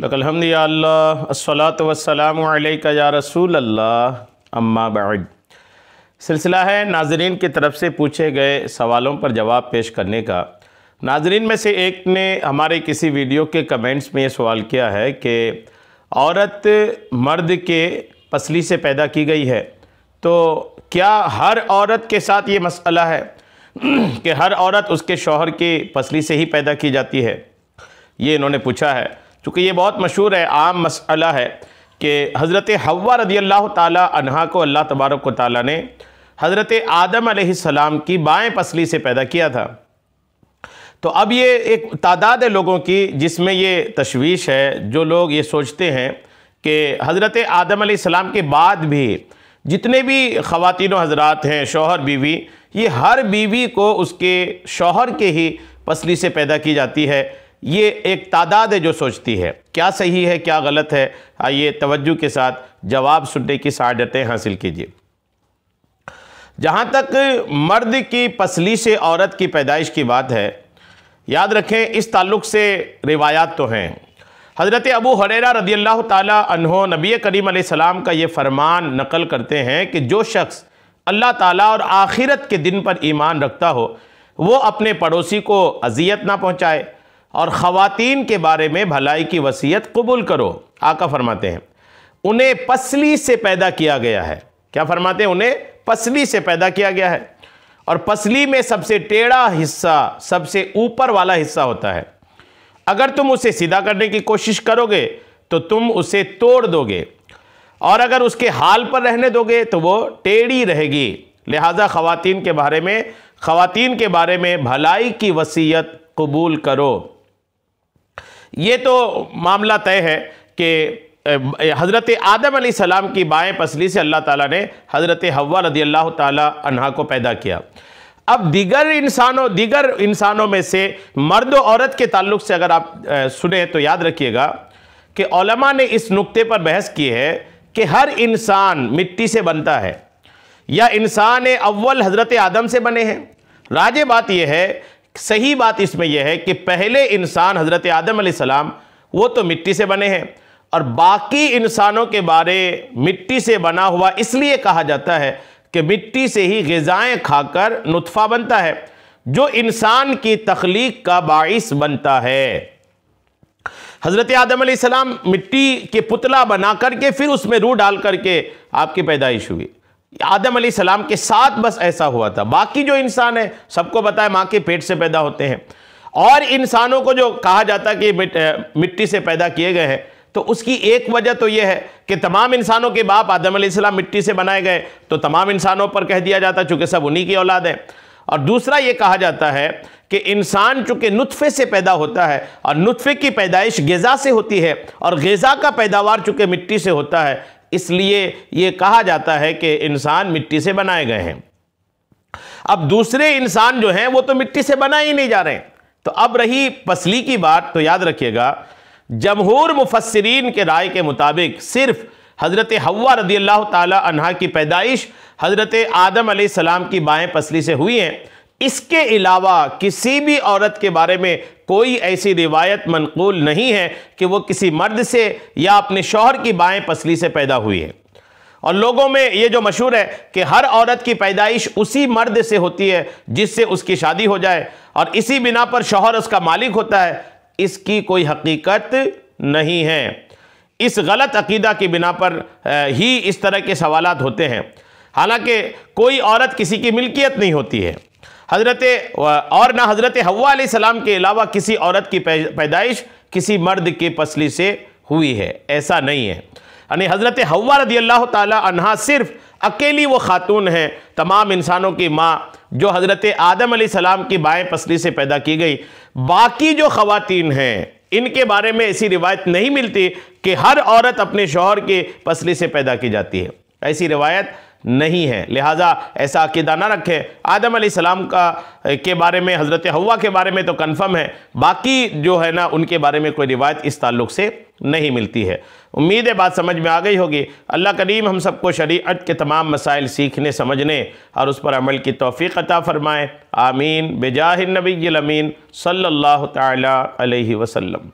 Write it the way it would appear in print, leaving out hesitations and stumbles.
लकल हम्द या अल्लाह अस्सलातु वस्सलामु अलैका या रसूल अल्लाह अम्मा बाद। सिलसिला है नाज़रीन की तरफ से पूछे गए सवालों पर जवाब पेश करने का। नाज़रीन में से एक ने हमारे किसी वीडियो के कमेंट्स में ये सवाल किया है कि औरत मर्द के पसली से पैदा की गई है, तो क्या हर औरत के साथ ये मसला है कि हर औरत उसके शौहर की पसली से ही पैदा की जाती है? ये इन्होंने पूछा है। चूँकि ये बहुत मशहूर है, आम मसला है कि हज़रत हव्वा रज़ियल्लाहु ताला अन्हा को अल्लाह तबारक व तआला ने हज़रत आदम अलैहिस्सलाम की बाएं पसली से पैदा किया था। तो अब ये एक तादाद है लोगों की जिसमें ये तशवीश है, जो लोग ये सोचते हैं कि हज़रत आदम अलैहिस्सलाम के बाद भी जितने भी ख़वातीन हज़रात हैं, शौहर बीवी, ये हर बीवी को उसके शौहर के ही पसली से पैदा की जाती है। ये एक तादाद है जो सोचती है। क्या सही है, क्या गलत है? आइए तवज्जो के साथ जवाब सुनने की सआदतें हासिल कीजिए। जहाँ तक मर्द की पसली से औरत की पैदाइश की बात है, याद रखें इस ताल्लुक़ से रिवायात तो हैं। हज़रत अबू हुरैरा रज़ियल्लाहु ताला अन्हो नबी करीम अलैहिस्सलाम का ये फरमान नकल करते हैं कि जो शख्स अल्लाह ताला और आखिरत के दिन पर ईमान रखता हो, वो अपने पड़ोसी को अज़ियत ना पहुँचाए और ख़वातीन के बारे में भलाई की वसीयत कबूल करो। आका फरमाते हैं उन्हें पसली से पैदा किया गया है। क्या फरमाते हैं? उन्हें पसली से पैदा किया गया है, और पसली में सबसे टेढ़ा हिस्सा, सबसे ऊपर वाला हिस्सा होता है। अगर तुम उसे सीधा करने की कोशिश करोगे तो तुम उसे तोड़ दोगे, और अगर उसके हाल पर रहने दोगे तो वो टेढ़ी रहेगी। लिहाजा ख़वातीन के बारे में भलाई की वसीयत कबूल करो। ये तो मामला तय है कि हज़रत आदम अलैहिस्सलाम की बाएं पसली से अल्लाह ताला ने हज़रत हव्वा रज़ियल्लाहु ताला अन्हा को पैदा किया। अब दीगर इंसानों में से मर्द और औरत के ताल्लुक़ से अगर आप सुने तो याद रखिएगा कि उलमा ने इस नुक्ते पर बहस की है कि हर इंसान मिट्टी से बनता है या इंसान अव्वल हज़रत आदम से बने हैं। राजे बात यह है, सही बात इसमें यह है कि पहले इंसान हज़रत आदम अलैहिस्सलाम वो तो मिट्टी से बने हैं, और बाकी इंसानों के बारे मिट्टी से बना हुआ इसलिए कहा जाता है कि मिट्टी से ही ग़िज़ाएँ खाकर नुत्फ़ा बनता है, जो इंसान की तख्लीक का बाइस बनता है। हज़रत आदम अलैहिस्सलाम मिट्टी के पुतला बना करके फिर उसमें रूह डाल करके आपकी पैदाइश हुई। आदम अलैहिस्सलाम के साथ बस ऐसा हुआ था। बाकी जो इंसान है, सबको पता है माँ के पेट से पैदा होते हैं, और इंसानों को जो कहा जाता है कि मिट्टी से पैदा किए गए हैं, तो उसकी एक वजह तो यह है कि तमाम इंसानों के बाप आदम अलैहिस्सलाम मिट्टी से बनाए गए, तो तमाम इंसानों पर कह दिया जाता चूँकि सब उन्हीं की औलाद है। और दूसरा ये कहा जाता है कि इंसान चूँकि नुत्फ़े से पैदा होता है, और नुत्फ़े की पैदाइश ग़िज़ा से होती है, और ग़िज़ा का पैदावार चूँकि मिट्टी से होता है, इसलिए ये कहा जाता है कि इंसान मिट्टी से बनाए गए हैं। अब दूसरे इंसान जो हैं वो तो मिट्टी से बनाए ही नहीं जा रहे हैं। तो अब रही पसली की बात, तो याद रखिएगा जमहूर मुफस्सिरीन के राय के मुताबिक सिर्फ हज़रत हव्वा रज़ियल्लाहु ताला अन्हा की पैदाइश हज़रत आदम अलैहिस्सलाम की बाएं पसली से हुई है। इसके अलावा किसी भी औरत के बारे में कोई ऐसी रिवायत मनक़ूल नहीं है कि वो किसी मर्द से या अपने शौहर की बाएं पसली से पैदा हुई है। और लोगों में ये जो मशहूर है कि हर औरत की पैदाइश उसी मर्द से होती है जिससे उसकी शादी हो जाए, और इसी बिना पर शौहर उसका मालिक होता है, इसकी कोई हकीकत नहीं है। इस गलत अकीदा की बिना पर ही इस तरह के सवालात होते हैं। हालांकि कोई औरत किसी की मिल्कियत नहीं होती है। और ना हज़रत हव्वा अलैहिस्सलाम के अलावा किसी औरत की पैदाइश किसी मर्द के पसली से हुई है, ऐसा नहीं है। यानी हज़रत हव्वा रज़ियल्लाहु ताला अन्हा सिर्फ अकेली वो खातून हैं तमाम इंसानों की माँ, जो हज़रत आदम अलैहिस्सलाम की बाएं पसली से पैदा की गई। बाकी जो ख़वातीन हैं इनके बारे में ऐसी रिवायत नहीं मिलती कि हर औरत अपने शौहर के पसली से पैदा की जाती है, ऐसी रिवायत नहीं है। लिहाजा ऐसा अकीदा ना रखें। आदम अलैहिस्सलाम के बारे में, हज़रत हव्वा के बारे में तो कन्फर्म है, बाकी जो है ना उनके बारे में कोई रिवायत इस ताल्लुक़ से नहीं मिलती है। उम्मीद है बात समझ में आ गई होगी। अल्लाह करीम हम सबको शरीअत के तमाम मसाइल सीखने, समझने और उस पर अमल की तौफ़ीक़ अता फ़रमाएँ। आमीन। बेजाहिन नबिय्यिल अमीन सल्लल्लाहु तआला अलैहि वसल्लम।